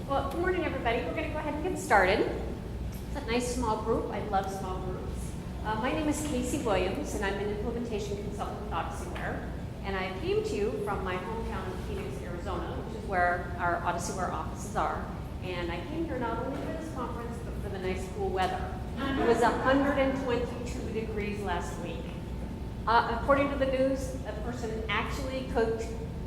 Well, good morning, everybody. We're going to go ahead and get started. It's a nice small group. I love small groups. My name is Kaycee Williams, and I'm an implementation consultant with Odysseyware. And I came to you from my hometown of Phoenix, Arizona, which is where our Odysseyware offices are. And I came here not only for this conference, but for the nice cool weather. It was 122 degrees last week. According to the news, a person actually cooked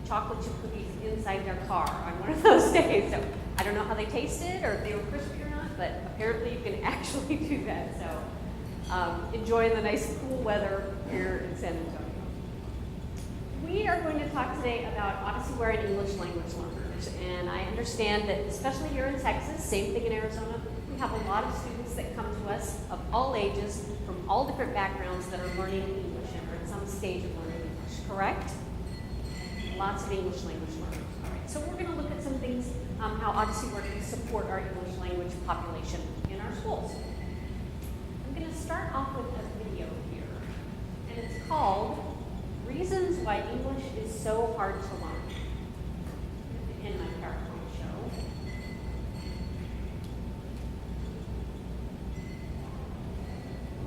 chocolate chip cookies inside their car on one of those days. So I don't know how they tasted or if they were crispy or not, but apparently you can actually do that. So enjoying the nice cool weather here in San Antonio. We are going to talk today about Odysseyware and English language learners. And I understand that, especially here in Texas, same thing in Arizona, we have a lot of students that come to us of all ages, from all different backgrounds that are learning English and are at some stage of learning English, correct? Lots of English language learners. All right, so we're going to look at some things, how Odysseyware can support our English language population in our schools. I'm going to start off with a video here, and it's called Reasons Why English is So Hard to Learn. In my PowerPoint show.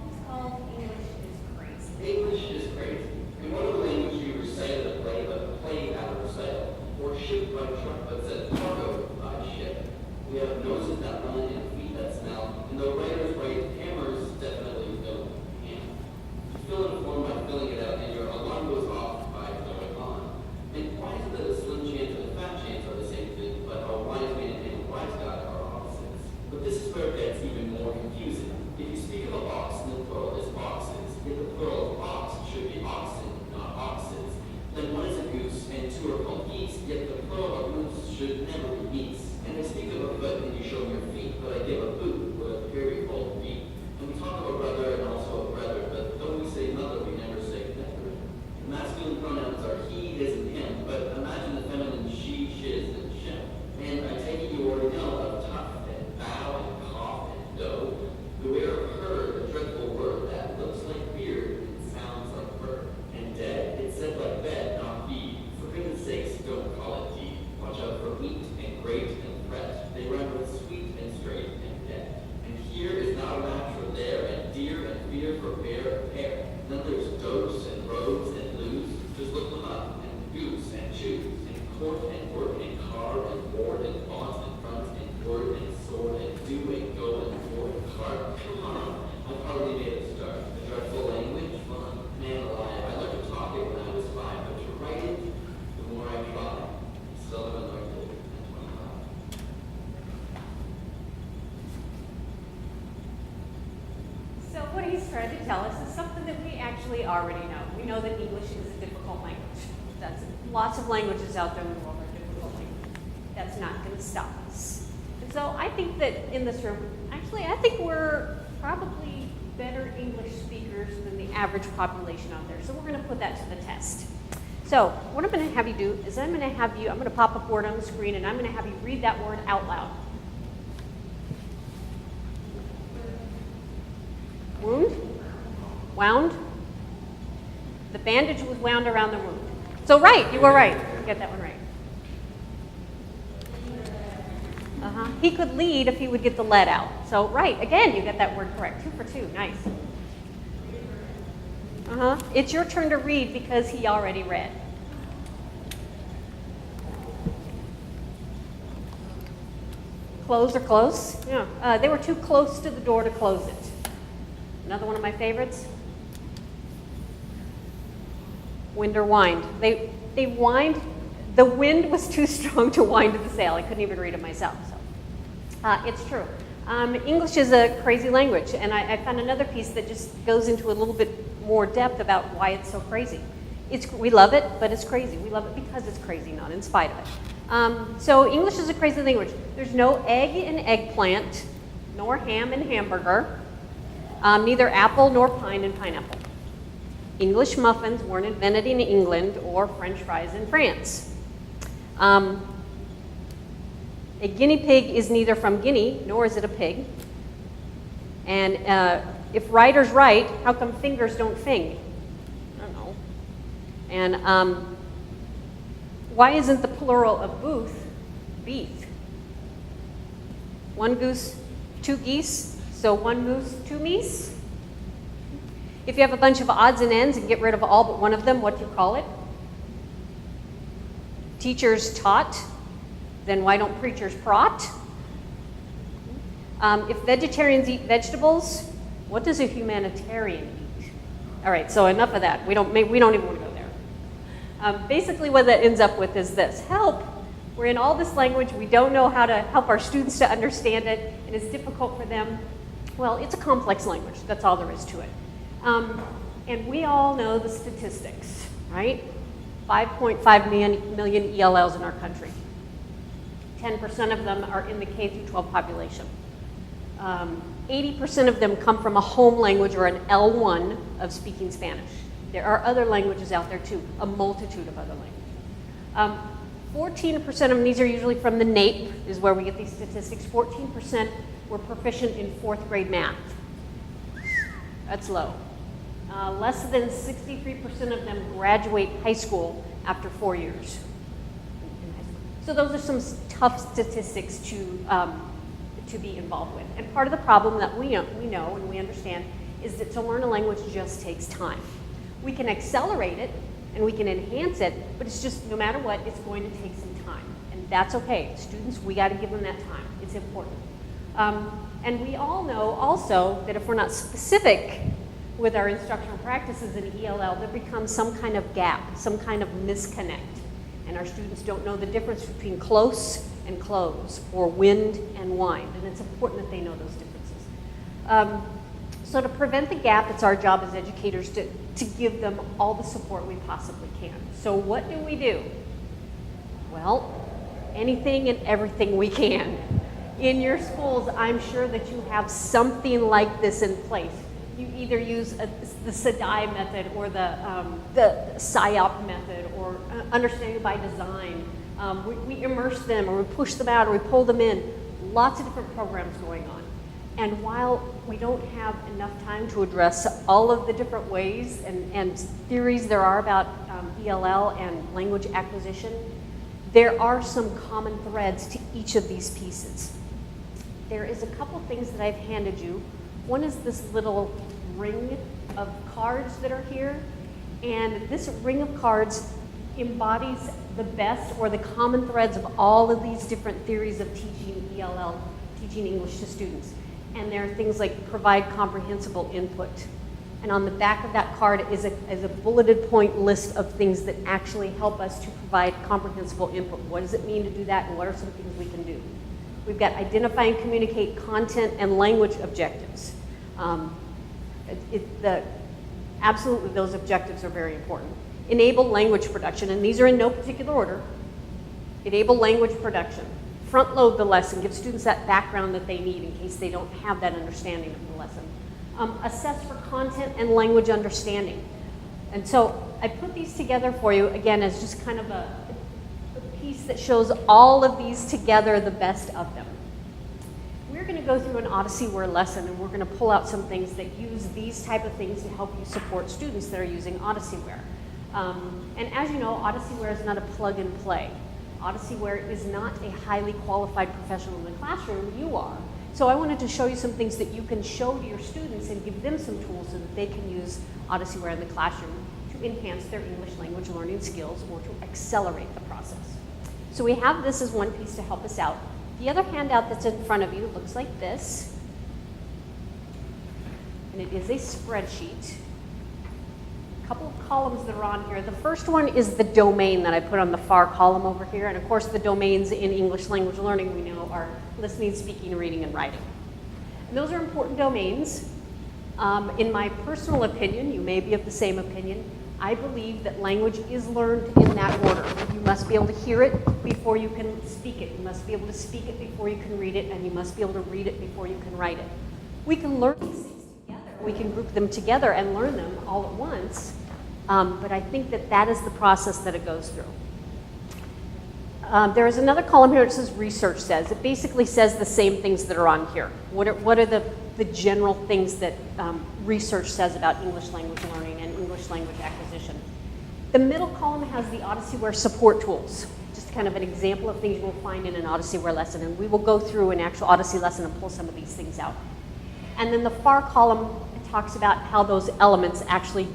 It's called English is Crazy. English is crazy. And one of the languages you recite at a play, but a plane out of recital, or shipped by truck, but said cargo by ship. We have noses that run and feet that smell, and the writers write hammers definitely don't hammer. You fill in a form by filling it out, and your alarm goes off by going on. And why is it that a slim chance and a fat chance are the same thing, but a wise man and a wise guy are opposites? But this is where it gets even more confusing. If you speak of a box and the plural is boxes, if the plural of ox should be oxen, not oxes, then one is a goose and two are called geese, yet the plural of goose should never be geese. And I speak of a foot and you show me your feet, but I give a boot with a period called feet. And we talk of a brother and also a brother, but though we say mother, we never say nether. The masculine pronouns are he, his, and him, but imagine the feminine she, shiz, and shim. And I take it you already know of tough and bow and cough and dough. Beware of her, a dreadful word that looks like beard and sounds like bird. And dead, it's said like bed, not feed. For goodness sakes, don't call it deed. Watch out for wheat and great and threat. They rhyme with sweet and straight and dead. And here is not a match for there, and deer and fear for bear and pear. Then there's dose and roads and lose. Just look them up, and goose and choose, and court and work and car and board and bond and front and word and sword and do and go and for and cart. Come on, I've hardly made a start. A dreadful language, fun, man alive. I learned to talk it when I was 5, but to write it, the more I try. Still haven't learned it at 25. So what he's trying to tell us is something that we actually already know. We know that English is a difficult language. That's lots of languages out there in the world are difficult languages. That's not going to stop us. And so I think that in this room, actually, I think we're probably better English speakers than the average population out there. So we're going to put that to the test. So what I'm going to have you do is I'm going to pop up a word on the screen, and I'm going to have you read that word out loud. Wound? Wound? The bandage was wound around the wound. So right, you were right. You get that one right. He could lead if he would get the lead out. So right, again, you get that word correct. 2 for 2, nice. It's your turn to read because he already read. Close or close? Yeah, they were too close to the door to close it. Another one of my favorites. Wind or wind. They wind. The wind was too strong to wind the sail. I couldn't even read it myself. So it's true. English is a crazy language, and I found another piece that just goes into a little bit more depth about why it's so crazy. We love it, but it's crazy. We love it because it's crazy, not in spite of it. So English is a crazy language. There's no egg in eggplant, nor ham in hamburger, neither apple nor pine in pineapple. English muffins weren't invented in England or French fries in France. A guinea pig is neither from Guinea, nor is it a pig. And if writers write, how come fingers don't fing? I don't know. And why isn't the plural of booth, beeth? One goose, two geese, so one moose, two meese. If you have a bunch of odds and ends and get rid of all but one of them, what do you call it? Teachers taught, then why don't preachers prot? If vegetarians eat vegetables, what does a humanitarian eat? All right, so enough of that. We don't even want to go there. Basically what that ends up with is this: help. We're in all this language, we don't know how to help our students to understand it, and it's difficult for them. Well, it's a complex language, that's all there is to it. And we all know the statistics, right? 5.5 million ELLs in our country. 10% of them are in the K through 12 population. 80% of them come from a home language or an L1 of speaking Spanish. There are other languages out there too, a multitude of other languages. 14% of them, these are usually from the NAEP, is where we get these statistics. 14% were proficient in 4th grade math. That's low. Less than 63% of them graduate high school after 4 years. So those are some tough statistics to be involved with. And part of the problem that we know and we understand is that to learn a language just takes time. We can accelerate it and we can enhance it, but it's just, no matter what, it's going to take some time. And that's okay. Students, we got to give them that time. It's important. And we all know also that if we're not specific with our instructional practices in ELL, there becomes some kind of gap, some kind of misconnect. And our students don't know the difference between close and close, or wind and wine. And it's important that they know those differences. So to prevent the gap, it's our job as educators to give them all the support we possibly can. So what do? Well, anything and everything we can. In your schools, I'm sure that you have something like this in place. You either use the SADI method or the SIOP method or understanding by design. We immerse them, or we push them out, or we pull them in. Lots of different programs going on. And while we don't have enough time to address all of the different ways and theories there are about ELL and language acquisition, there are some common threads to each of these pieces. There is a couple things that I've handed you. One is this little ring of cards that are here, and this ring of cards embodies the best or the common threads of all of these different theories of teaching ELL, teaching English to students. And there are things like provide comprehensible input. And on the back of that card is a bulleted point list of things that actually help us to provide comprehensible input. What does it mean to do that, and what are some things we can do? We've got identify and communicate content and language objectives. Absolutely, those objectives are very important. Enable language production, and these are in no particular order. Enable language production. Front load the lesson, give students that background that they need in case they don't have that understanding of the lesson. Assess for content and language understanding. And so I put these together for you, again, as just kind of a piece that shows all of these together, the best of them. We're going to go through an Odysseyware lesson, and we're going to pull out some things that use these type of things to help you support students that are using Odysseyware. And as you know, Odysseyware is not a plug and play. Odysseyware is not a highly qualified professional in the classroom. You are. So I wanted to show you some things that you can show to your students and give them some tools so that they can use Odysseyware in the classroom to enhance their English language learning skills or to accelerate the process. So we have this as one piece to help us out. The other handout that's in front of you looks like this. And it is a spreadsheet. A couple of columns that are on here. The first one is the domain that I put on the far column over here. And of course, the domains in English language learning we know are listening, speaking, reading, and writing. And those are important domains. In my personal opinion, you may be of the same opinion, I believe that language is learned in that order. You must be able to hear it before you can speak it. You must be able to speak it before you can read it, and you must be able to read it before you can write it. We can learn these things together. We can group them together and learn them all at once, but I think that that is the process that it goes through. There is another column here that says research says. It basically says the same things that are on here. What are the general things that research says about English language learning and English language acquisition? The middle column has the Odysseyware support tools. Just kind of an example of things you will find in an Odysseyware lesson, and we will go through an actual Odyssey lesson and pull some of these things out. And then the far column talks about how those elements actually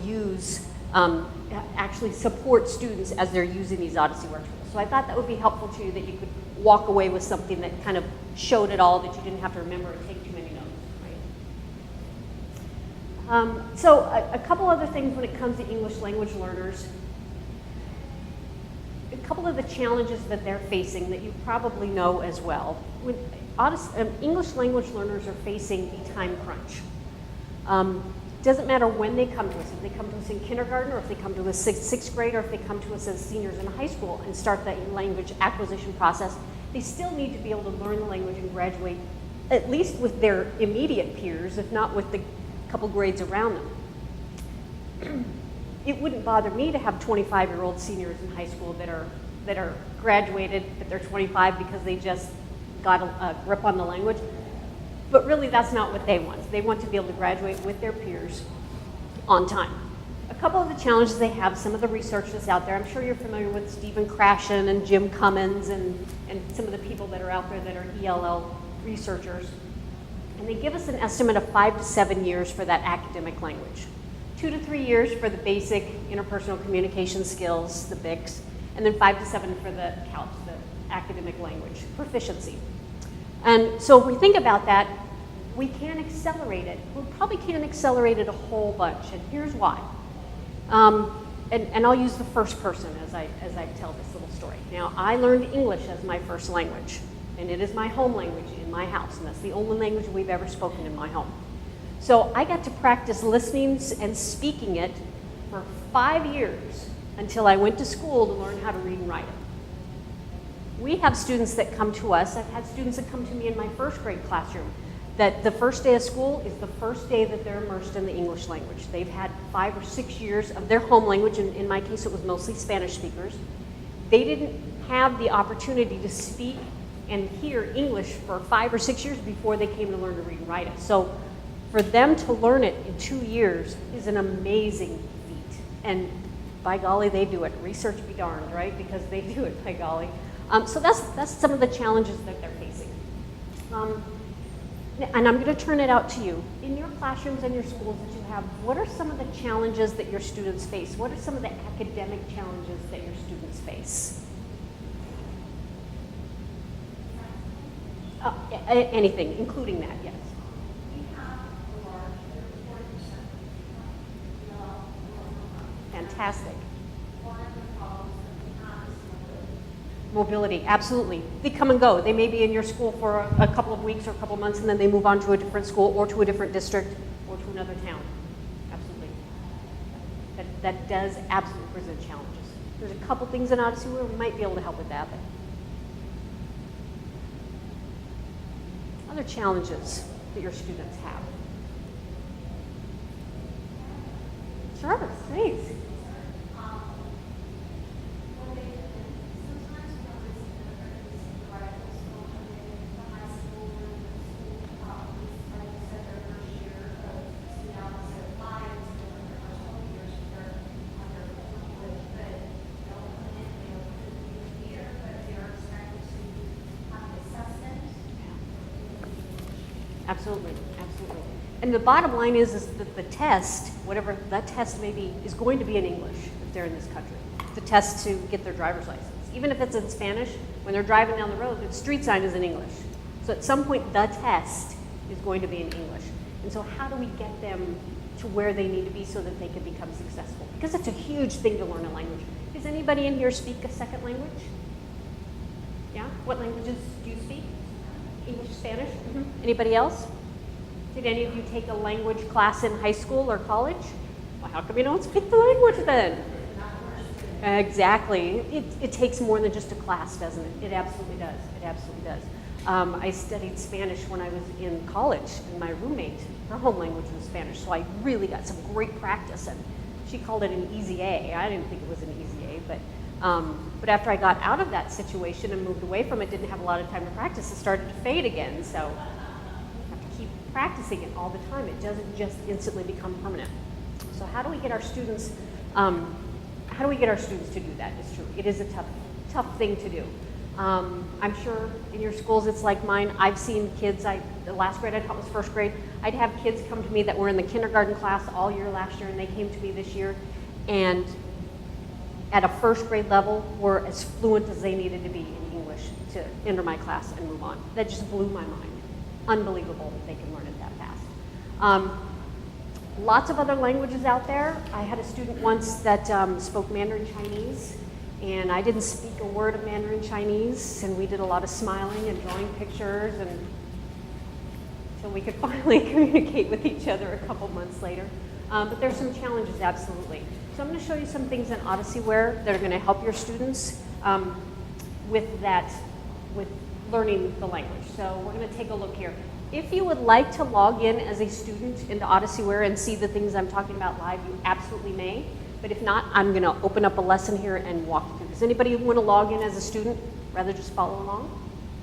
actually support students as they're using these Odysseyware tools. So I thought that would be helpful to you, that you could walk away with something that kind of showed it all, that you didn't have to remember or take too many notes. So a couple other things when it comes to English language learners. A couple of the challenges that they're facing that you probably know as well. When English language learners are facing a time crunch. Doesn't matter when they come to us, if they come to us in kindergarten, or if they come to us sixth grade, or if they come to us as seniors in high school and start that language acquisition process, they still need to be able to learn the language and graduate at least with their immediate peers, if not with the couple grades around them. It wouldn't bother me to have 25-year-old seniors in high school that are graduated, but they're 25 because they just got a grip on the language. But really, that's not what they want. They want to be able to graduate with their peers on time. A couple of the challenges they have, some of the research that's out there, I'm sure you're familiar with Stephen Krashen and Jim Cummins and some of the people that are out there that are ELL researchers. And they give us an estimate of 5 to 7 years for that academic language. 2 to 3 years for the basic interpersonal communication skills, the BICS, and then 5 to 7 for the CALPS, the academic language proficiency. And so if we think about that, we can accelerate it. We probably can't accelerate it a whole bunch, and here's why. And I'll use the first person as I tell this little story. Now, I learned English as my first language, and it is my home language in my house, and that's the only language we've ever spoken in my home. So I got to practice listening and speaking it for 5 years until I went to school to learn how to read and write it. We have students that come to us. I've had students that come to me in my first grade classroom that the first day of school is the first day that they're immersed in the English language. They've had 5 or 6 years of their home language, and in my case it was mostly Spanish speakers. They didn't have the opportunity to speak and hear English for 5 or 6 years before they came to learn to read and write it. So for them to learn it in 2 years is an amazing feat. And by golly, they do it. Research be darned, right? Because they do it, by golly. So that's some of the challenges that they're facing. And I'm going to turn it out to you. In your classrooms and your schools that you have, what are some of the challenges that your students face? What are some of the academic challenges that your students face? Anything, including that, yes. Fantastic. Mobility, absolutely. They come and go. They may be in your school for a couple of weeks or a couple of months, and then they move on to a different school or to a different district or to another town. Absolutely. That does absolutely present challenges. There's a couple things in Odyssey where we might be able to help with that. But other challenges that your students have. Sure, please. Absolutely, absolutely. And the bottom line is that the test, whatever that test may be, is going to be in English if they're in this country. The test to get their driver's license. Even if it's in Spanish, when they're driving down the road, the street sign is in English. So at some point, the test is going to be in English. And so how do we get them to where they need to be so that they can become successful? Because it's a huge thing to learn a language. Does anybody in here speak a second language? Yeah? What languages do you speak? English, Spanish? Mm-hmm. Anybody else? Did any of you take a language class in high school or college? Well, how come you don't speak the language then? Exactly. It takes more than just a class, doesn't it? It absolutely does. It absolutely does. I studied Spanish when I was in college, and my roommate, her home language was Spanish, so I really got some great practice, and she called it an easy A. I didn't think it was an easy A, but after I got out of that situation and moved away from it, didn't have a lot of time to practice, it started to fade again. So you have to keep practicing it all the time. It doesn't just instantly become permanent. So how do we get our students? How do we get our students to do that? It's true. It is a tough tough thing to do. I'm sure in your schools it's like mine. I've seen kids, the last grade I taught was first grade. I'd have kids come to me that were in the kindergarten class all year last year, and they came to me this year, and at a first grade level were as fluent as they needed to be in English to enter my class and move on. That just blew my mind. Unbelievable that they can learn it that fast. Lots of other languages out there. I had a student once that spoke Mandarin Chinese, and I didn't speak a word of Mandarin Chinese, and we did a lot of smiling and drawing pictures until we could finally communicate with each other a couple months later. But there's some challenges, absolutely. So I'm going to show you some things in Odysseyware that are going to help your students with learning the language. So we're going to take a look here. If you would like to log in as a student into Odysseyware and see the things I'm talking about live, you absolutely may. But if not, I'm going to open up a lesson here and walk you through. Does anybody want to log in as a student rather just follow along?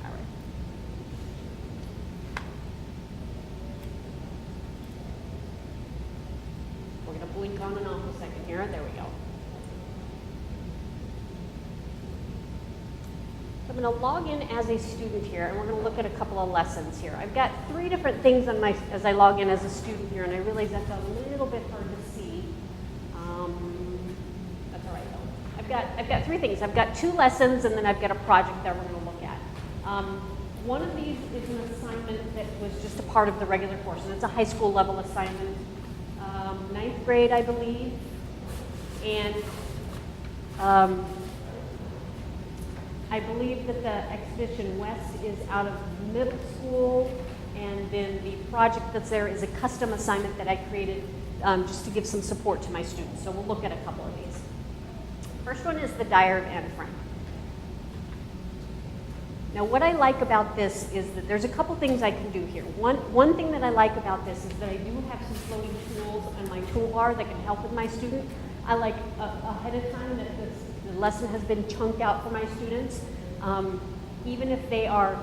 All right. We're going to blink on and off a second here. There we go. I'm going to log in as a student here, and we're going to look at a couple of lessons here. I've got 3 different things on as I log in as a student here, and I realize that's a little bit hard to see. That's all right though. I've got 3 things. I've got 2 lessons, and then I've got a project that we're going to look at. One of these is an assignment that was just a part of the regular course, and it's a high school level assignment, 9th grade, I believe, and I believe that the Expedition West is out of middle school, and then the project that's there is a custom assignment that I created just to give some support to my students. So we'll look at a couple of these. First one is the Diary of Anne Frank. Now what I like about this is that there's a couple things I can do here. One thing that I like about this is that I do have some floating tools on my toolbar that can help with my student. I like ahead of time that the lesson has been chunked out for my students. Even if they are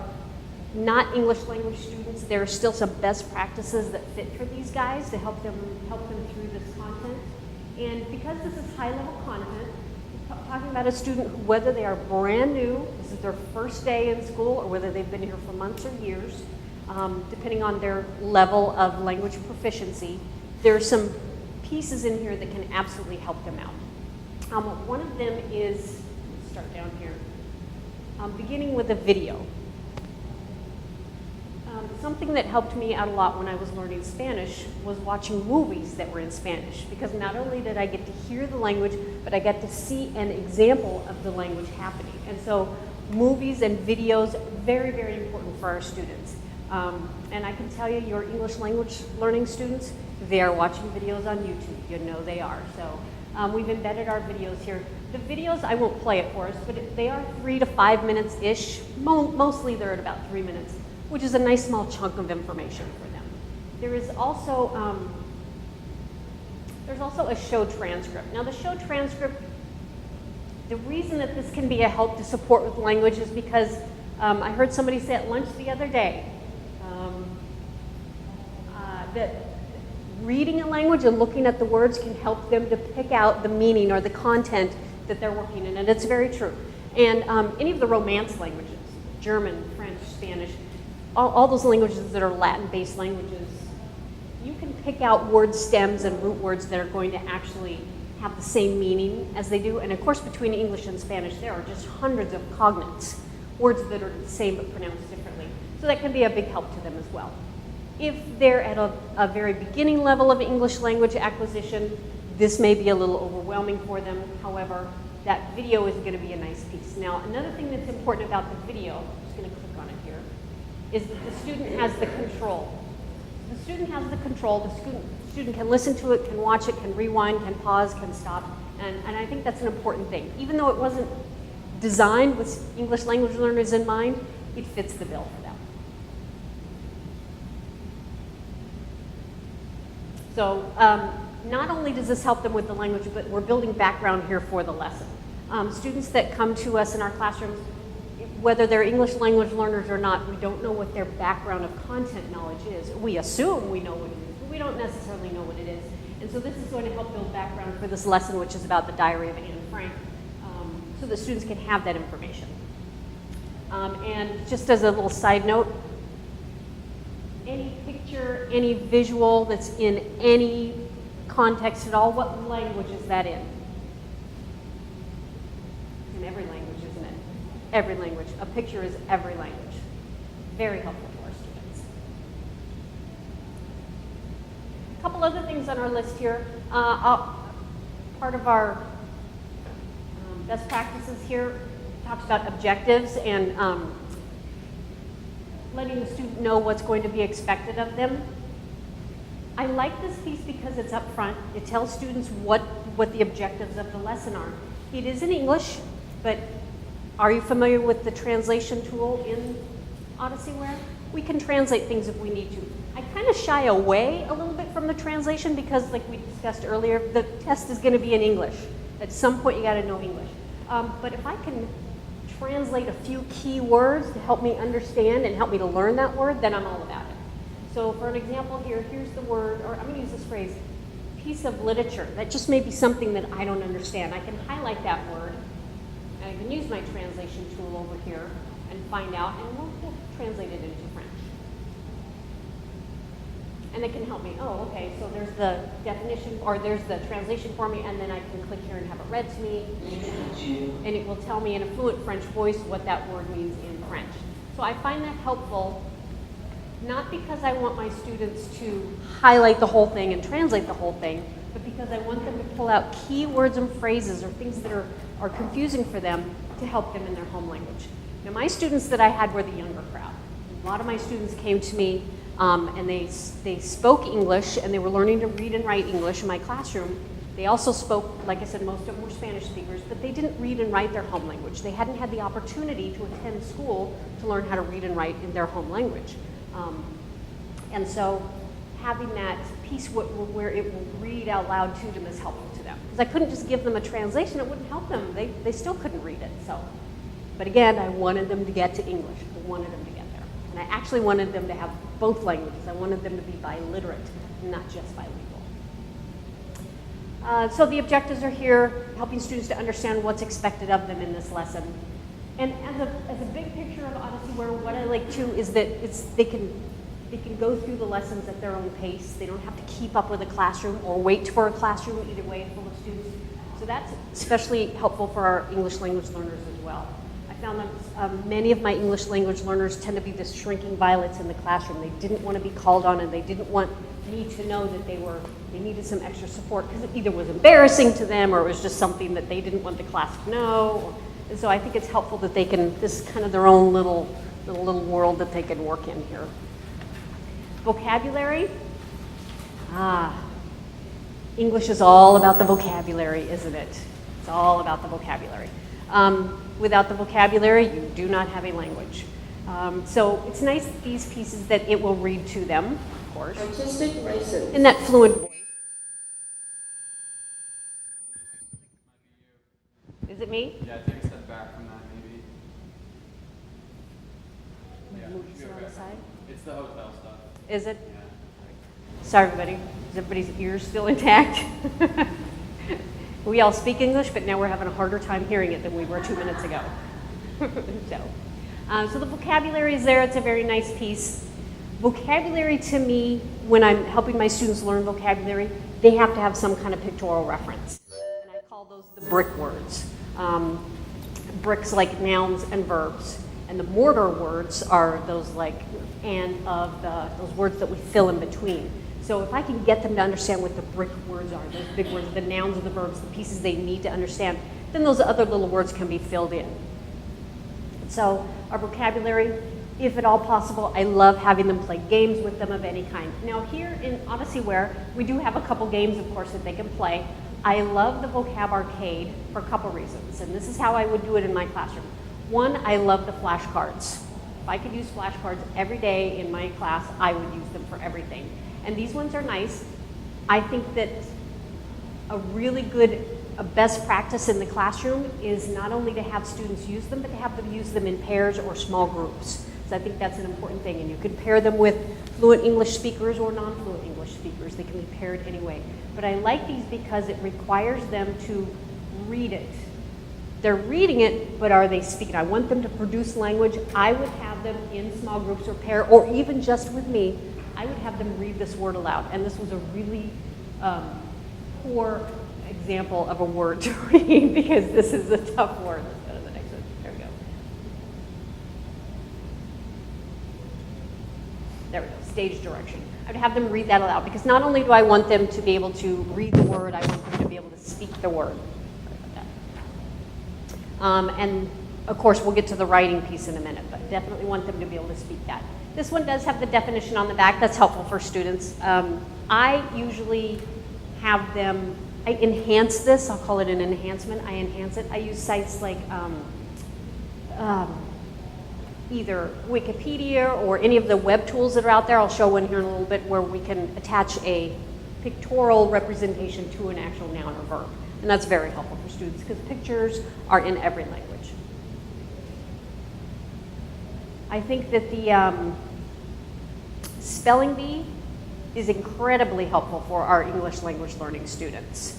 not English language students, there are still some best practices that fit for these guys to help them through this content. And because this is high level content, talking about a student who, whether they are brand new, this is their first day in school, or whether they've been here for months or years, depending on their level of language proficiency, there are some pieces in here that can absolutely help them out. One of them is, let's start down here, beginning with a video. Something that helped me out a lot when I was learning Spanish was watching movies that were in Spanish, because not only did I get to hear the language, but I got to see an example of the language happening. And so movies and videos, very, very important for our students. And I can tell you, your English language learning students, they are watching videos on YouTube. You know they are. So we've embedded our videos here. The videos, I won't play it for us, but they are 3 to 5 minutes-ish. Mostly they're at about 3 minutes, which is a nice small chunk of information for them. There is also, there's also a show transcript. Now the show transcript, the reason that this can be a help to support with language is because I heard somebody say at lunch the other day that reading a language and looking at the words can help them to pick out the meaning or the content that they're working in, and it's very true. And any of the Romance languages, German, French, Spanish, all those languages that are Latin-based languages, you can pick out word stems and root words that are going to actually have the same meaning as they do. And of course, between English and Spanish, there are just hundreds of cognates, words that are the same but pronounced differently. So that can be a big help to them as well. If they're at a very beginning level of English language acquisition, this may be a little overwhelming for them. However, that video is going to be a nice piece. Now, another thing that's important about the video, I'm just going to click on it here, is that the student has the control. The student has the control. The student can listen to it, can watch it, can rewind, can pause, can stop. And I think that's an important thing. Even though it wasn't designed with English language learners in mind, it fits the bill for them. So not only does this help them with the language, but we're building background here for the lesson. Students that come to us in our classrooms, whether they're English language learners or not, we don't know what their background of content knowledge is. We assume we know what it is, but we don't necessarily know what it is. And so this is going to help build background for this lesson, which is about the Diary of Anne Frank. so that students can have that information. And just as a little side note, any picture, any visual that's in any context at all, what language is that in? In every language, isn't it? Every language. A picture is every language. Very helpful to our students. A couple other things on our list here. Part of our best practices here talks about objectives and letting the student know what's going to be expected of them. I like this piece because it's up front. It tells students what the objectives of the lesson are. It is in English, but are you familiar with the translation tool in Odysseyware? We can translate things if we need to. I kind of shy away a little bit from the translation because, like we discussed earlier, the test is going to be in English. At some point, you got to know English. But if I can translate a few key words to help me understand and help me to learn that word, then I'm all about it. So for an example here, here's the word, or I'm going to use this phrase, piece of literature. That just may be something that I don't understand. I can highlight that word, and I can use my translation tool over here and find out, and we'll translate it into French. And it can help me, oh, okay, so there's the definition, or there's the translation for me, and then I can click here and have it read to me. And it will tell me in a fluent French voice what that word means in French. So I find that helpful, not because I want my students to highlight the whole thing and translate the whole thing, but because I want them to pull out key words and phrases or things that are confusing for them to help them in their home language. Now, my students that I had were the younger crowd. A lot of my students came to me and they spoke English and they were learning to read and write English in my classroom. They also spoke, like I said, most of them were Spanish speakers, but they didn't read and write their home language. They hadn't had the opportunity to attend school to learn how to read and write in their home language. And so having that piece where it will read out loud to them is helpful to them. Because I couldn't just give them a translation, it wouldn't help them. They still couldn't read it. But again, I wanted them to get to English. I wanted them to get there. And I actually wanted them to have both languages. I wanted them to be biliterate, not just bilingual. So the objectives are here, helping students to understand what's expected of them in this lesson. And as a big picture of Odysseyware, what I like too is that they can go through the lessons at their own pace. They don't have to keep up with a classroom or wait for a classroom, either way, full of students. So that's especially helpful for our English language learners as well. I found that many of my English language learners tend to be the shrinking violets in the classroom. They didn't want to be called on, and they didn't want me to know that they needed some extra support because it either was embarrassing to them or it was just something that they didn't want the class to know. And so I think it's helpful that they can, this is kind of their own little world that they can work in here. Vocabulary. English is all about the vocabulary, isn't it? It's all about the vocabulary. Without the vocabulary, you do not have a language. So it's nice, these pieces, that it will read to them, of course. Artistic license. In that fluent voice. Is it me? Yeah, take a step back from that, maybe. Yeah, Move you this go around the back. side. It's the hotel stuff. Is it? Yeah. Sorry, everybody. Is everybody's ears still intact? We all speak English, but now we're having a harder time hearing it than we were 2 minutes ago. So the vocabulary is there. It's a very nice piece. Vocabulary, to me, when I'm helping my students learn vocabulary, they have to have some kind of pictorial reference. And I call those the brick words. Bricks like nouns and verbs. And the mortar words are those like and, of, those words that we fill in between. So if I can get them to understand what the brick words are, those big words, the nouns of the verbs, the pieces they need to understand, then those other little words can be filled in. So our vocabulary, if at all possible, I love having them play games with them of any kind. Now here in Odysseyware, we do have a couple games, of course, that they can play. I love the Vocab Arcade for a couple reasons, and this is how I would do it in my classroom. One, I love the flashcards. If I could use flashcards every day in my class, I would use them for everything. And these ones are nice. I think that a really good best practice in the classroom is not only to have students use them, but to have them use them in pairs or small groups. So I think that's an important thing. And you can pair them with fluent English speakers or non-fluent English speakers. They can be paired anyway. But I like these because it requires them to read it they're reading it, but are they speaking? I want them to produce language. I would have them in small groups or pair, or even just with me, I would have them read this word aloud. And this was a really poor example of a word to read because this is a tough word. Let's go to the next one. There we go. There we go, stage direction. I would have them read that aloud because not only do I want them to be able to read the word, I want them to be able to speak the word. And of course, we'll get to the writing piece in a minute, but definitely want them to be able to speak that. This one does have the definition on the back. That's helpful for students. I usually have them, I enhance this. I'll call it an enhancement. I enhance it. I use sites like either Wikipedia or any of the web tools that are out there. I'll show one here in a little bit where we can attach a pictorial representation to an actual noun or verb. And that's very helpful for students because pictures are in every language. I think that the spelling bee is incredibly helpful for our English language learning students.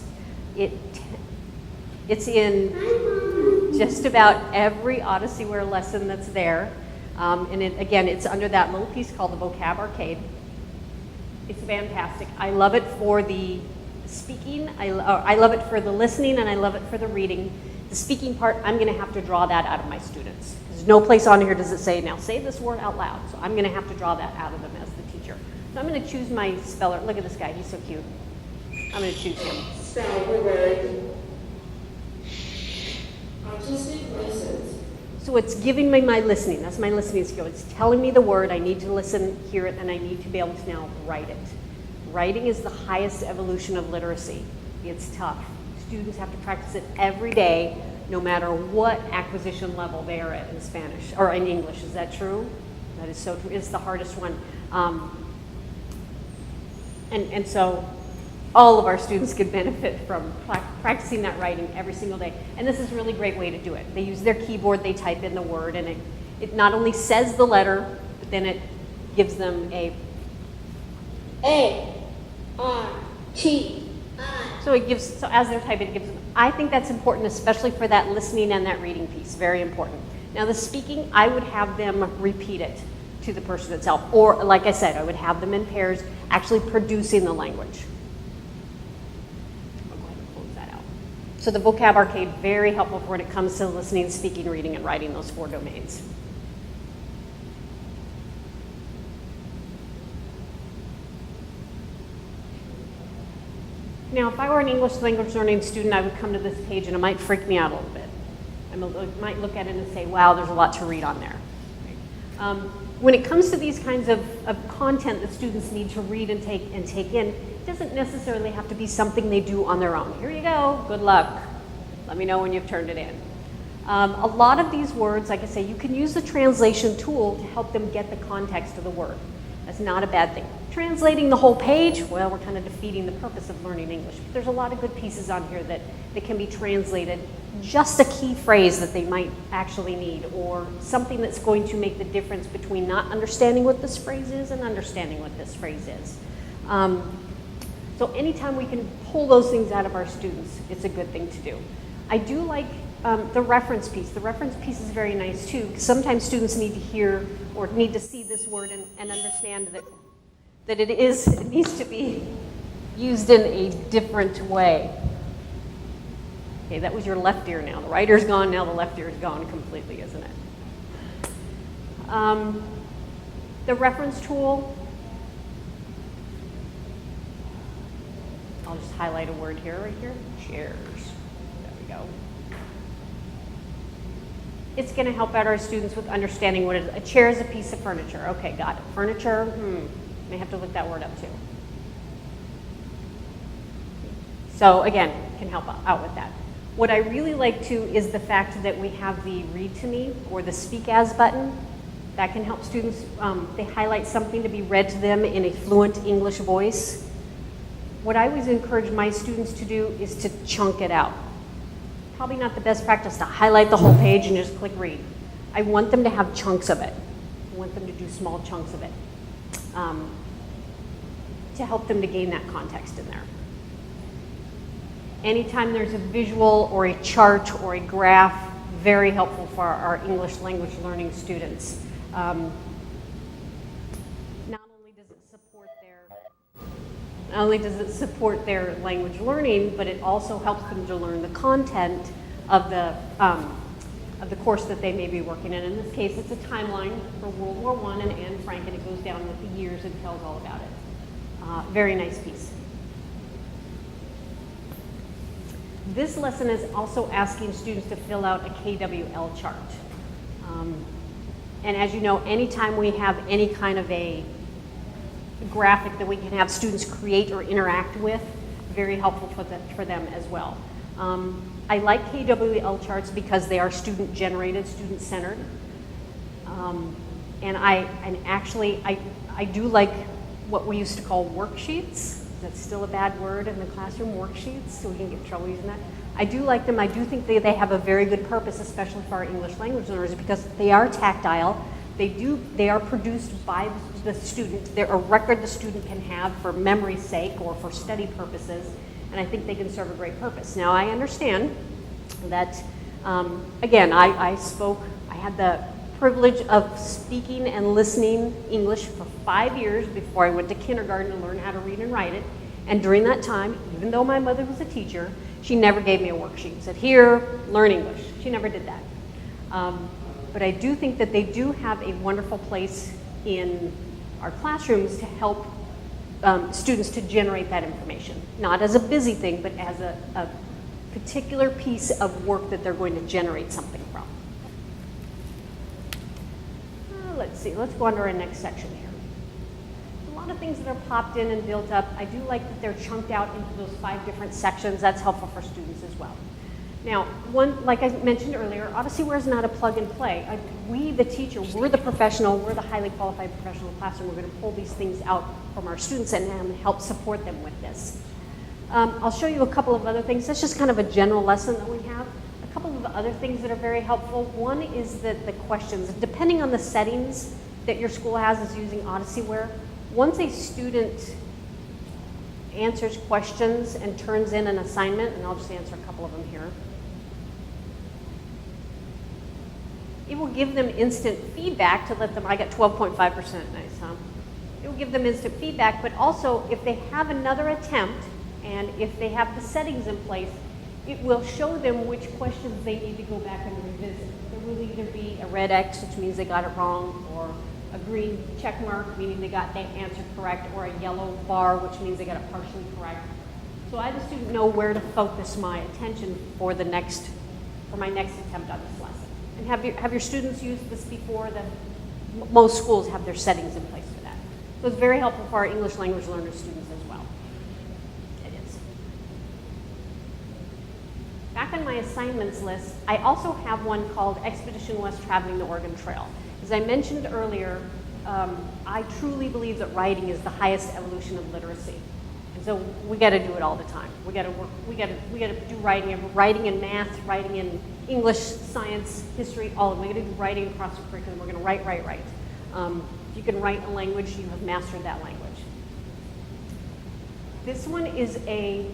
It's in just about every Odysseyware lesson that's there. And again, it's under that little piece called the Vocab Arcade. It's fantastic. I love it for the speaking, I love it for the listening, and I love it for the reading. The speaking part, I'm going to have to draw that out of my students. There's no place on here does it say, now say this word out loud. So I'm going to have to draw that out of them as the teacher. So I'm going to choose my speller. Look at this guy, he's so cute. I'm going to choose him. Spell the word autistic lessons. So it's giving me my listening. That's my listening skill. It's telling me the word. I need to listen, hear it, and I need to be able to now write it. Writing is the highest evolution of literacy. It's tough. Students have to practice it every day, no matter what acquisition level they are at in Spanish or in English. Is that true? That is so true. It's the hardest one. And so all of our students could benefit from practicing that writing every single day. And this is a really great way to do it. They use their keyboard, they type in the word, and it not only says the letter, but then it gives them A, R, T, I. So as they're typing, it gives them, I think that's important, especially for that listening and that reading piece, very important. Now the speaking, I would have them repeat it to the person itself. Or like I said, I would have them in pairs actually producing the language. I'll go ahead and close that out. So the Vocab Arcade, very helpful when it comes to listening, speaking, reading, and writing, those 4 domains. Now, if I were an English language learning student, I would come to this page and it might freak me out a little bit. I might look at it and say, wow, there's a lot to read on there. When it comes to these kinds of content that students need to read and take in, it doesn't necessarily have to be something they do on their own. Here you go, good luck. Let me know when you've turned it in. A lot of these words, like I say, you can use the translation tool to help them get the context of the word. That's not a bad thing. Translating the whole page, well, we're kind of defeating the purpose of learning English. But there's a lot of good pieces on here that can be translated. Just a key phrase that they might actually need, or something that's going to make the difference between not understanding what this phrase is and understanding what this phrase is. So anytime we can pull those things out of our students, it's a good thing to do. I do like the reference piece. The reference piece is very nice too, because sometimes students need to hear or need to see this word and understand that it needs to be used in a different way. Okay, that was your left ear now. The right ear's gone, now the left ear is gone completely, isn't it? The reference tool, I'll just highlight a word here, right here, chairs. There we go. It's going to help out our students with understanding what a chair is. A piece of furniture. Okay, got it. Furniture, may have to look that word up too. So again, can help out with that. What I really like too is the fact that we have the read to me or the speak as button. That can help students, they highlight something to be read to them in a fluent English voice. What I always encourage my students to do is to chunk it out. Probably not the best practice to highlight the whole page and just click read. I want them to have chunks of it. I want them to do small chunks of it to help them to gain that context in there. Anytime there's a visual or a chart or a graph, very helpful for our English language learning students. Not only does it support their language learning, but it also helps them to learn the content of the course that they may be working in. In this case, it's a timeline for World War I and Anne Frank, and it goes down with the years and tells all about it. Very nice piece. This lesson is also asking students to fill out a KWL chart. And as you know, anytime we have any kind of a graphic that we can have students create or interact with, very helpful for them as well. I like KWL charts because they are student-generated, student-centered. And actually, I do like what we used to call worksheets. That's still a bad word in the classroom, worksheets, so we can get in trouble using that. I do like them. I do think they have a very good purpose, especially for our English language learners, because they are tactile. They are produced by the student. They're a record the student can have for memory's sake or for study purposes, and I think they can serve a great purpose. Now, I understand that, again, I had the privilege of speaking and listening English for 5 years before I went to kindergarten to learn how to read and write it. And during that time, even though my mother was a teacher, she never gave me a worksheet. Said, here, learn English. She never did that. But I do think that they do have a wonderful place in our classrooms to help students to generate that information. Not as a busy thing, but as a particular piece of work that they're going to generate something from. Let's see, let's go on to our next section here. A lot of things that are popped in and built up. I do like that they're chunked out into those 5 different sections. That's helpful for students as well. Now, like I mentioned earlier, Odysseyware is not a plug and play. We, the teacher, we're the professional, we're the highly qualified professional in the classroom. We're going to pull these things out from our students and help support them with this. I'll show you a couple of other things. That's just kind of a general lesson that we have. A couple of other things that are very helpful. One is that the questions, depending on the settings that your school has, is using Odysseyware. Once a student answers questions and turns in an assignment, and I'll just answer a couple of them here, it will give them instant feedback to let them, I got 12.5%, nice, huh? It will give them instant feedback, but also if they have another attempt, and if they have the settings in place, it will show them which questions they need to go back and revisit. There will either be a red X, which means they got it wrong, or a green check mark, meaning they got the answer correct, or a yellow bar, which means they got it partially correct. So I, the student, know where to focus my attention for my next attempt on this lesson. And have your students used this before? Most schools have their settings in place for that. So it's very helpful for our English language learner students as well. It is. Back on my assignments list, I also have one called Expedition West Traveling the Oregon Trail. As I mentioned earlier, I truly believe that writing is the highest evolution of literacy. And so we got to do it all the time. We got to do writing in math, writing in English, science, history, all of them. We got to do writing across the curriculum. We're going to write. If you can write a language, you have mastered that language. This one is an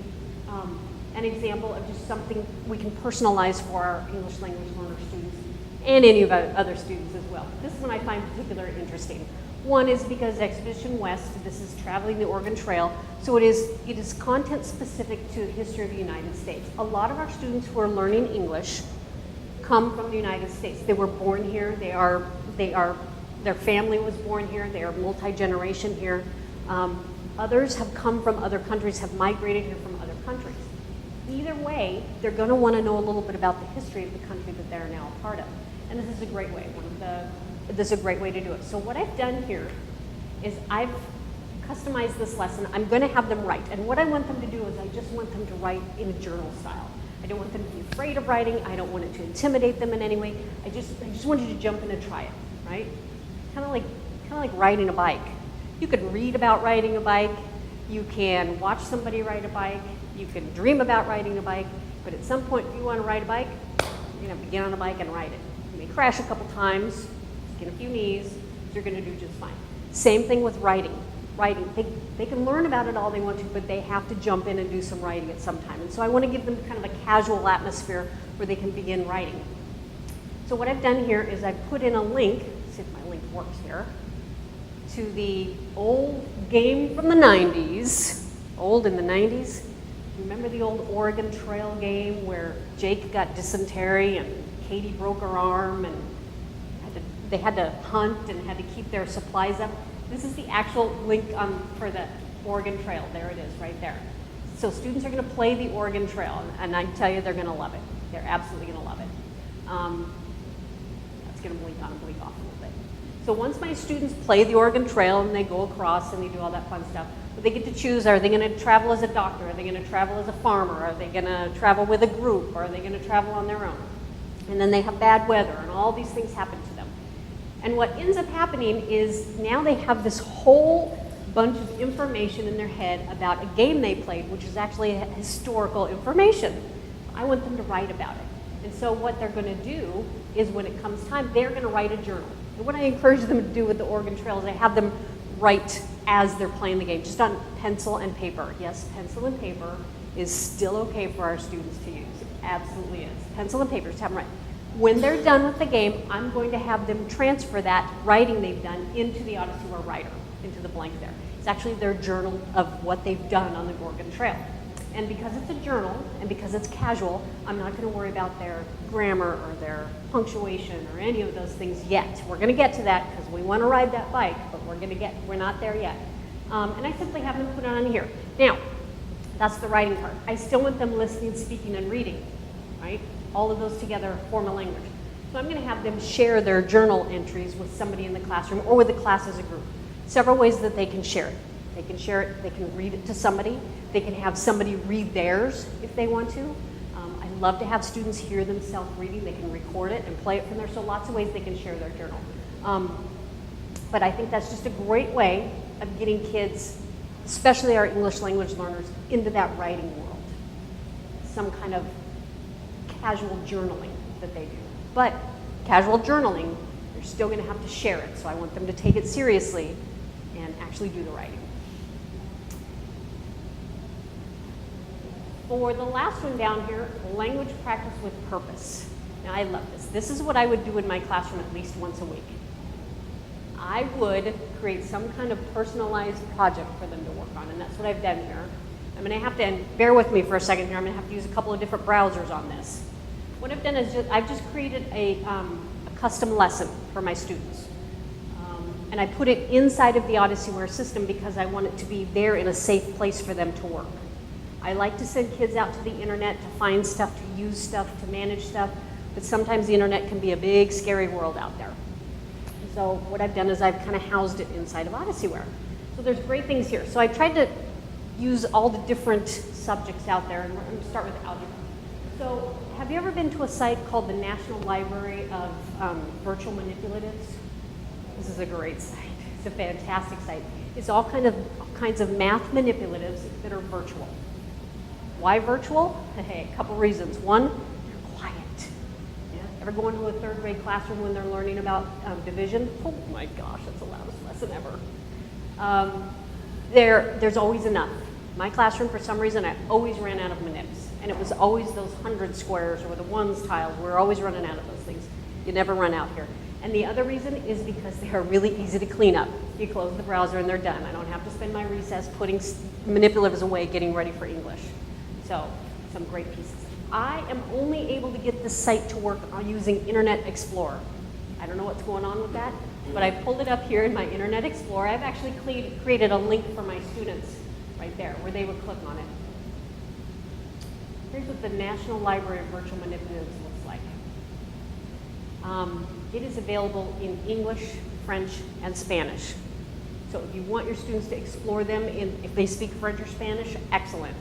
example of just something we can personalize for our English language learner students and any of our other students as well. This one I find particularly interesting. One is because Expedition West, this is traveling the Oregon Trail, so it is content specific to the history of the United States. A lot of our students who are learning English come from the United States. They were born here, their family was born here, they are multi-generation here. Others have come from other countries, have migrated here from other countries. Either way, they're going to want to know a little bit about the history of the country that they're now a part of. And this is a great way. This is a great way to do it. So what I've done here is I've customized this lesson. I'm going to have them write. And what I want them to do is I just want them to write in a journal style. I don't want them to be afraid of writing. I don't want it to intimidate them in any way. I just want you to jump in and try it, right? Kind of like riding a bike. You can read about riding a bike. You can watch somebody ride a bike. You can dream about riding a bike. But at some point, if you want to ride a bike, you're going to have to get on a bike and ride it. You may crash a couple times, get a few knees, you're going to do just fine. Same thing with writing. writing. They can learn about it all they want to, but they have to jump in and do some writing at some time. And so I want to give them kind of a casual atmosphere where they can begin writing. So what I've done here is I've put in a link, see if my link works here, to the old game from the 90s, old in the 90s. Remember the old Oregon Trail game where Jake got dysentery and Katie broke her arm and they had to hunt and had to keep their supplies up? This is the actual link for the Oregon Trail. There it is, right there. So students are going to play the Oregon Trail, and I tell you, they're going to love it. They're absolutely going to love it. That's going to blink on and blink off a little bit. So once my students play the Oregon Trail and they go across and they do all that fun stuff, they get to choose, are they going to travel as a doctor? Are they going to travel as a farmer? Are they going to travel with a group? Or are they going to travel on their own? And then they have bad weather, and all these things happen to them. And what ends up happening is now they have this whole bunch of information in their head about a game they played, which is actually historical information. I want them to write about it. And so what they're going to do is when it comes time, they're going to write a journal. And what I encourage them to do with the Oregon Trail is I have them write as they're playing the game, just on pencil and paper. Yes, pencil and paper is still okay for our students to use. It absolutely is. Pencil and paper, just have them write. When they're done with the game, I'm going to have them transfer that writing they've done into the Odysseyware writer, into the blank there. It's actually their journal of what they've done on the Oregon Trail. And because it's a journal, and because it's casual, I'm not going to worry about their grammar or their punctuation or any of those things yet. We're going to get to that because we want to ride that bike, but we're not there yet. And I simply have them put it on here. Now, that's the writing part. I still want them listening, speaking, and reading, right? All of those together form a language. So I'm going to have them share their journal entries with somebody in the classroom or with the class as a group. Several ways that they can share it. They can share it, they can read it to somebody. They can have somebody read theirs if they want to. I love to have students hear themselves reading. They can record it and play it from there. So lots of ways they can share their journal. But I think that's just a great way of getting kids, especially our English language learners, into that writing world. Some kind of casual journaling that they do. But casual journaling, they're still going to have to share it. So I want them to take it seriously and actually do the writing. For the last one down here, language practice with purpose. Now I love this. This is what I would do in my classroom at least once a week. I would create some kind of personalized project for them to work on, and that's what I've done here. I'm going to have to, and bear with me for a second here, I'm going to have to use a couple of different browsers on this. What I've done is I've just created a custom lesson for my students. And I put it inside of the Odysseyware system because I want it to be there in a safe place for them to work. I like to send kids out to the internet to find stuff, to use stuff, to manage stuff, but sometimes the internet can be a big, scary world out there. So what I've done is I've kind of housed it inside of Odysseyware. So there's great things here. So I tried to use all the different subjects out there, and we're going to start with algebra. So have you ever been to a site called the National Library of Virtual Manipulatives? This is a great site. It's a fantastic site. It's all kinds of math manipulatives that are virtual. Why virtual? Hey, a couple reasons. One, they're quiet. Yeah? Ever go into a third grade classroom when they're learning about division? Oh my gosh, that's the loudest lesson ever. There's always enough. My classroom, for some reason, I always ran out of manips. And it was always those 100 squares or the ones tiles. We're always running out of those things. You never run out here. And the other reason is because they are really easy to clean up. You close the browser and they're done. I don't have to spend my recess putting manipulatives away, getting ready for English. So, some great pieces. I am only able to get this site to work on using Internet Explorer. I don't know what's going on with that, but I pulled it up here in my Internet Explorer. I've actually created a link for my students right there where they would click on it. Here's what the National Library of Virtual Manipulatives looks like. It is available in English, French, and Spanish. So if you want your students to explore them, if they speak French or Spanish, excellent.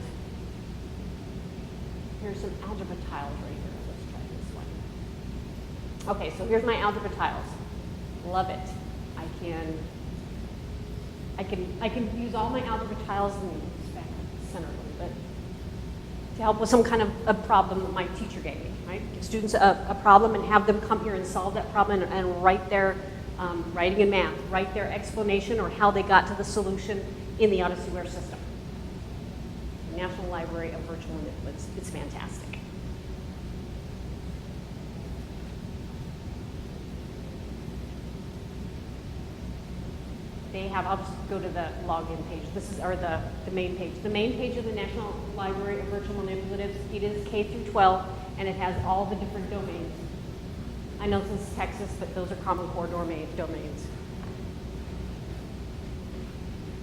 Here's some algebra tiles right here. Let's try this one. Okay, so here's my algebra tiles. Love it. I can use all my algebra tiles and back center a little bit to help with some kind of a problem that my teacher gave me. Right? Give students a problem and have them come here and solve that problem and write their writing and math, write their explanation or how they got to the solution in the Odysseyware system. National Library of Virtual Manipulatives. It's fantastic. They have, I'll just go to the login page. This is, or the main page. The main page of the National Library of Virtual Manipulatives, it is K through 12, and it has all the different domains. I know this is Texas, but those are Common Core domains.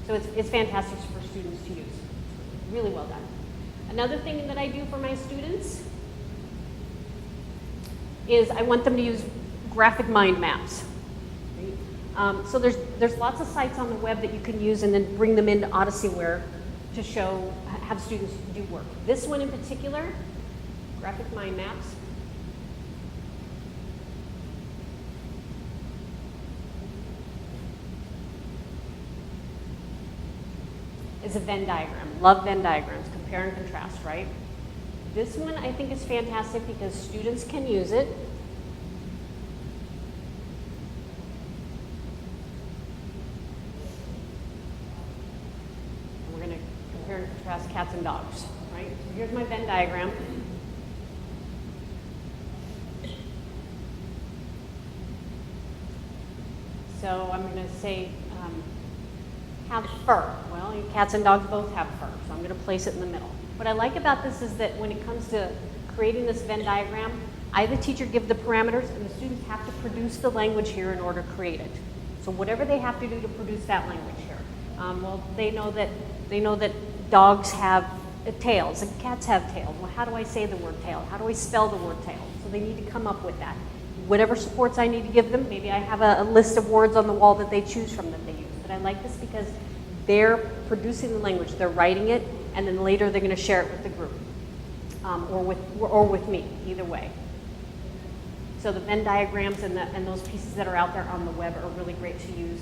So it's fantastic for students to use. Really well done. Another thing that I do for my students is I want them to use graphic mind maps. So there's lots of sites on the web that you can use and then bring them into Odysseyware to show, have students do work. This one in particular, graphic mind maps, is a Venn diagram. Love Venn diagrams, compare and contrast, right? This one I think is fantastic because students can use it. And we're going to compare and contrast cats and dogs, right? So here's my Venn diagram. So I'm going to say, have fur. Well, cats and dogs both have fur, so I'm going to place it in the middle. What I like about this is that when it comes to creating this Venn diagram, I, the teacher, give the parameters, and the students have to produce the language here in order to create it. So whatever they have to do to produce that language here. Well, they know that dogs have tails and cats have tails. Well, how do I say the word tail? How do I spell the word tail? So they need to come up with that. Whatever supports I need to give them, maybe I have a list of words on the wall that they choose from that they use. But I like this because they're producing the language, they're writing it, and then later they're going to share it with the group, or with me, either way. So the Venn diagrams and those pieces that are out there on the web are really great to use.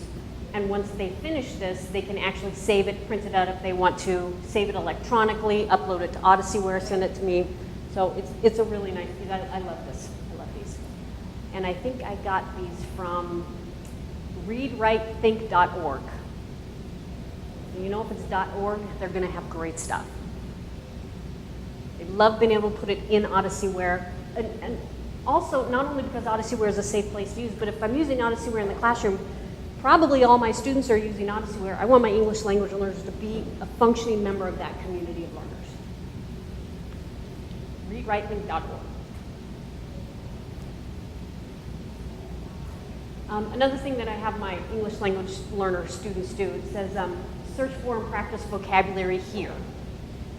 And once they finish this, they can actually save it, print it out if they want to, save it electronically, upload it to Odysseyware, send it to me. So it's a really nice piece. I love this. I love these. And I think I got these from readwritethink.org. You know, if it's .org, they're going to have great stuff. They love being able to put it in Odysseyware. And also, not only because Odysseyware is a safe place to use, but if I'm using Odysseyware in the classroom, probably all my students are using Odysseyware. I want my English language learners to be a functioning member of that community of learners. readwritethink.org. Another thing that I have my English language learner students do, it says search for and practice vocabulary here.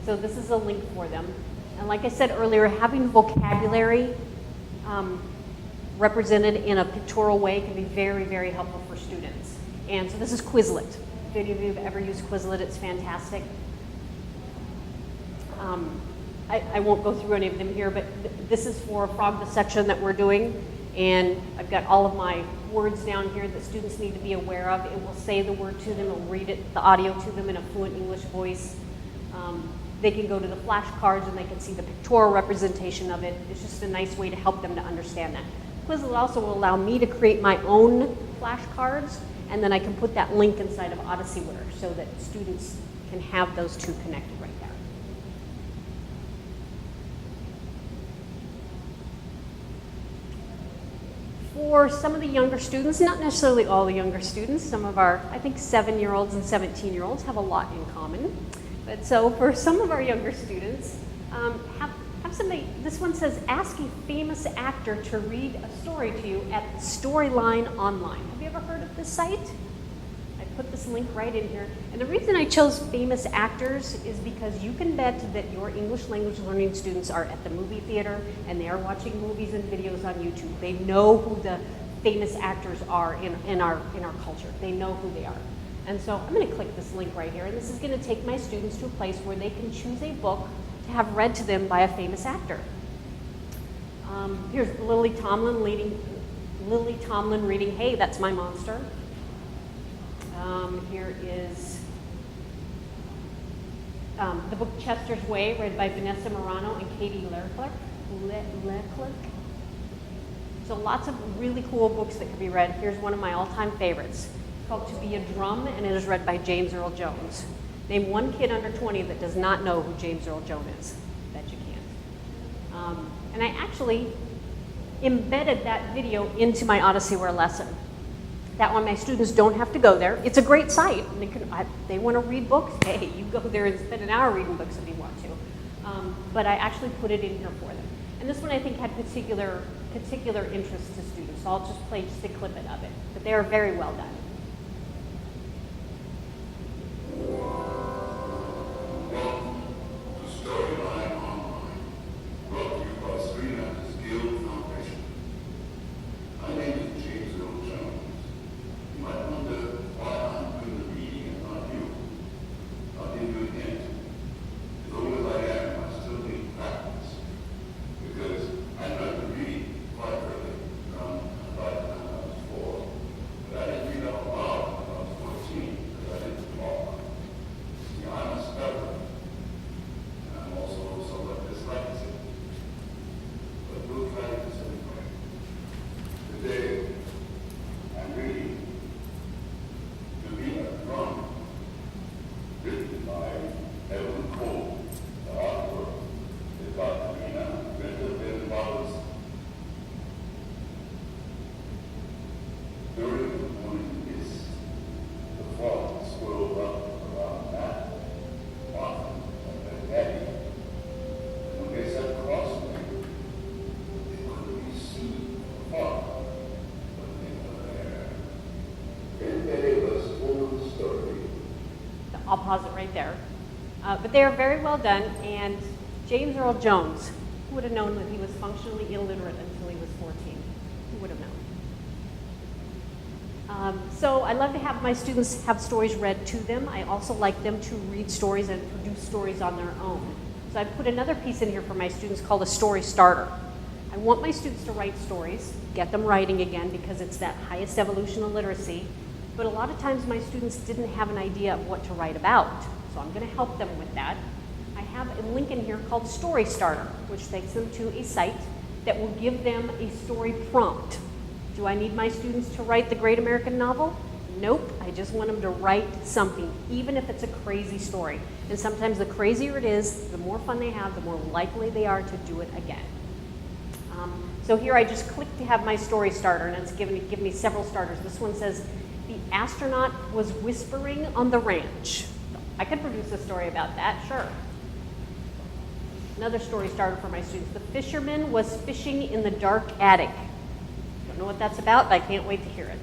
So this is a link for them. And like I said earlier, having vocabulary represented in a pictorial way can be very, very helpful for students. And so this is Quizlet. If any of you have ever used Quizlet, it's fantastic. I won't go through any of them here, but this is for Frog the section that we're doing. And I've got all of my words down here that students need to be aware of. It will say the word to them, it will read it, the audio to them in a fluent English voice. They can go to the flashcards and they can see the pictorial representation of it. It's just a nice way to help them to understand that. Quizlet also will allow me to create my own flashcards, and then I can put that link inside of Odysseyware so that students can have those two connected right there. For some of the younger students, not necessarily all the younger students, some of our, I think 7-year-olds and 17-year-olds have a lot in common. But so for some of our younger students, have somebody, this one says, ask a famous actor to read a story to you at Storyline Online. Have you ever heard of this site? I put this link right in here. And the reason I chose famous actors is because you can bet that your English language learning students are at the movie theater and they are watching movies and videos on YouTube. They know who the famous actors are in our culture. They know who they are. And so I'm going to click this link right here, and this is going to take my students to a place where they can choose a book to have read to them by a famous actor. Here's Lily Tomlin reading Hey, That's My Monster. Here is the book Chester's Way, read by Vanessa Morano and Katie Leclerc. So lots of really cool books that can be read. Here's one of my all-time favorites called To Be a Drum, and it is read by James Earl Jones. Name one kid under 20 that does not know who James Earl Jones is. Bet you can't. And I actually embedded that video into my Odysseyware lesson. That one, my students don't have to go there. It's a great site. They want to read books. Hey, you go there and spend an hour reading books if you want to. But I actually put it in here for them. And this one I think had particular interest to students. So I'll just play just a clip of it. But they are very well done. I'll pause it right there. But they are very well done, and James Earl Jones, who would have known that he was functionally illiterate until he was 14? Who would have known? So I love to have my students have stories read to them. I also like them to read stories and produce stories on their own. So I put another piece in here for my students called a story starter. I want my students to write stories, get them writing again because it's that highest evolution of literacy. But a lot of times my students didn't have an idea of what to write about. So I'm going to help them with that. I have a link in here called Story Starter, which takes them to a site that will give them a story prompt. Do I need my students to write the great American novel? Nope, I just want them to write something, even if it's a crazy story. And sometimes the crazier it is, the more fun they have, the more likely they are to do it again. So here I just click to have my story starter, and it's given me several starters. This one says, the astronaut was whispering on the ranch. I could produce a story about that, sure. Another story starter for my students. The fisherman was fishing in the dark attic. Don't know what that's about, but I can't wait to hear it.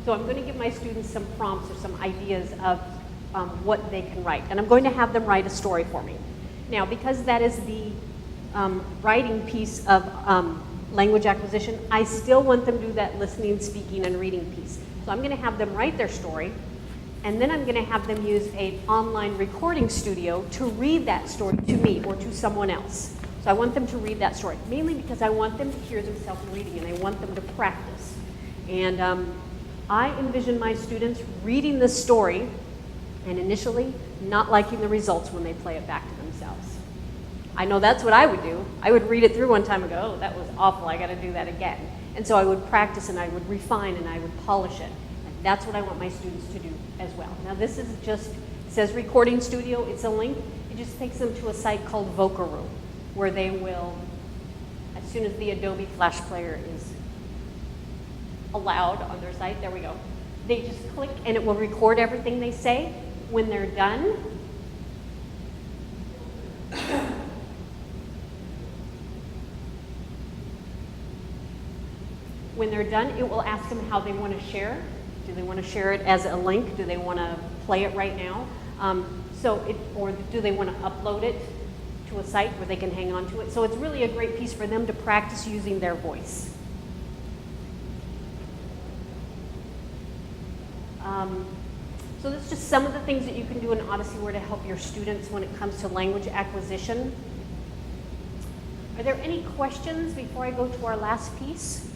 So I'm going to give my students some prompts or some ideas of what they can write. And I'm going to have them write a story for me. Now, because that is the writing piece of language acquisition, I still want them to do that listening, speaking, and reading piece. So I'm going to have them write their story, and then I'm going to have them use an online recording studio to read that story to me or to someone else. So I want them to read that story, mainly because I want them to hear themselves reading, and I want them to practice. And I envision my students reading this story and initially not liking the results when they play it back to themselves. I know that's what I would do. I would read it through one time and go, oh, that was awful, I got to do that again. And so I would practice and I would refine and I would polish it. And that's what I want my students to do as well. Now this is just, it says recording studio, it's a link. It just takes them to a site called Vocaroom, where they will, as soon as the Adobe Flash Player is allowed on their site, there we go. They just click and it will record everything they say. When they're done, it will ask them how they want to share. Do they want to share it as a link? Do they want to play it right now? Or do they want to upload it to a site where they can hang on to it? So it's really a great piece for them to practice using their voice. So that's just some of the things that you can do in Odysseyware to help your students when it comes to language acquisition. Are there any questions before I go to our last piece?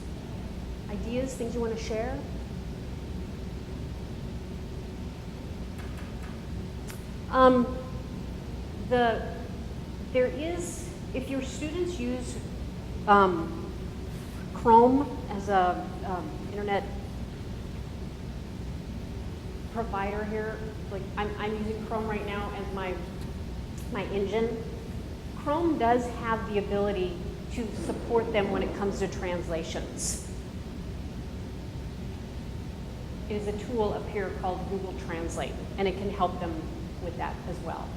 Ideas, things you want to share? If your students use Chrome as a internet provider here. Like I'm using Chrome right now as my engine. Chrome does have the ability to support them when it comes to translations. It is a tool up here called Google Translate, and it can help them with that as well.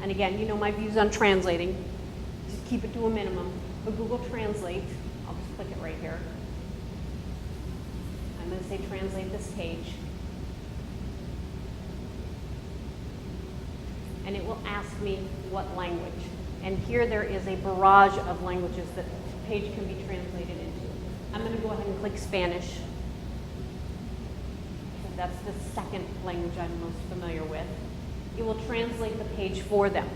And again, you know my views on translating. Just keep it to a minimum. But Google Translate, I'll just click it right here. I'm going to say translate this page. And it will ask me what language. And here there is a barrage of languages that the page can be translated into. I'm going to go ahead and click Spanish. That's the second language I'm most familiar with. It will translate the page for them.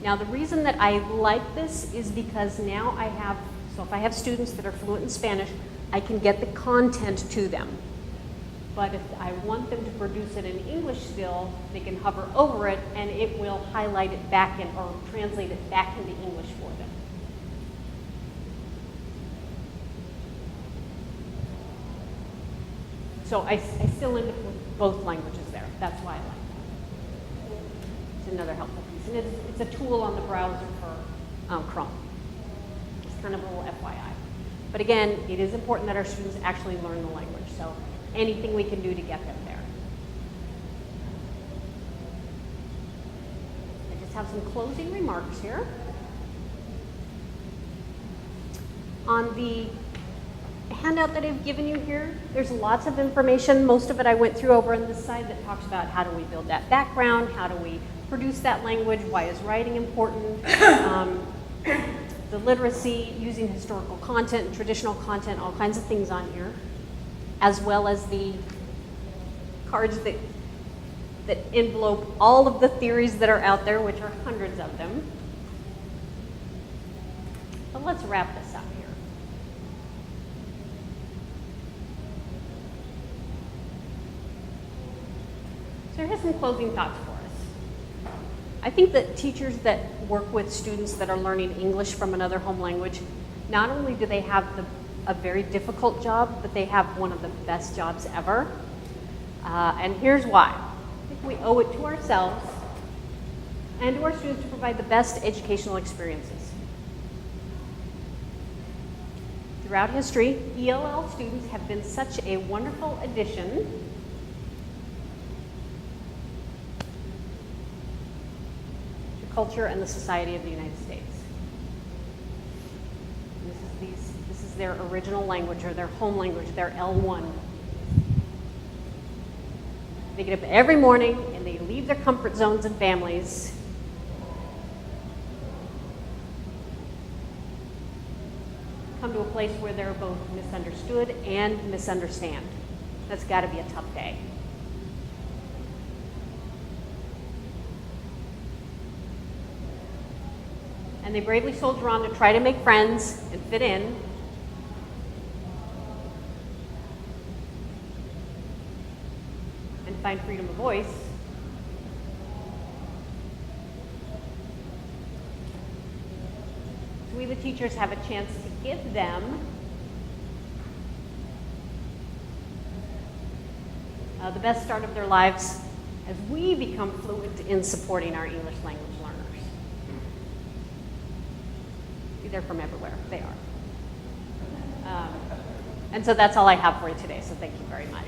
Now the reason that I like this is because now I have, so if I have students that are fluent in Spanish, I can get the content to them. But if I want them to produce it in English still, they can hover over it and it will highlight it back in, or translate it back into English for them. So I still end up with both languages there. That's why I like that. It's another helpful piece. And it's a tool on the browser for Chrome. It's kind of a little FYI. But again, it is important that our students actually learn the language. So anything we can do to get them there. I just have some closing remarks here. On the handout that I've given you here, there's lots of information. Most of it I went through over on this side that talks about how do we build that background, how do we produce that language, why is writing important, the literacy, using historical content and traditional content, all kinds of things on here, as well as the cards that envelope all of the theories that are out there, which are hundreds of them. But let's wrap this up here. So here's some closing thoughts for us. I think that teachers that work with students that are learning English from another home language, not only do they have a very difficult job, but they have one of the best jobs ever. And here's why. I think we owe it to ourselves and to our students to provide the best educational experiences. Throughout history, ELL students have been such a wonderful addition culture and the society of the United States. This is their original language, or their home language, their L1. They get up every morning and they leave their comfort zones and families come to a place where they're both misunderstood and misunderstand. That's got to be a tough day. And they bravely soldier on to try to make friends and fit in. And find freedom of voice. So we, the teachers, have a chance to give them the best start of their lives as we become fluent in supporting our English language learners. They're from everywhere. They are. And so that's all I have for you today, so thank you very much.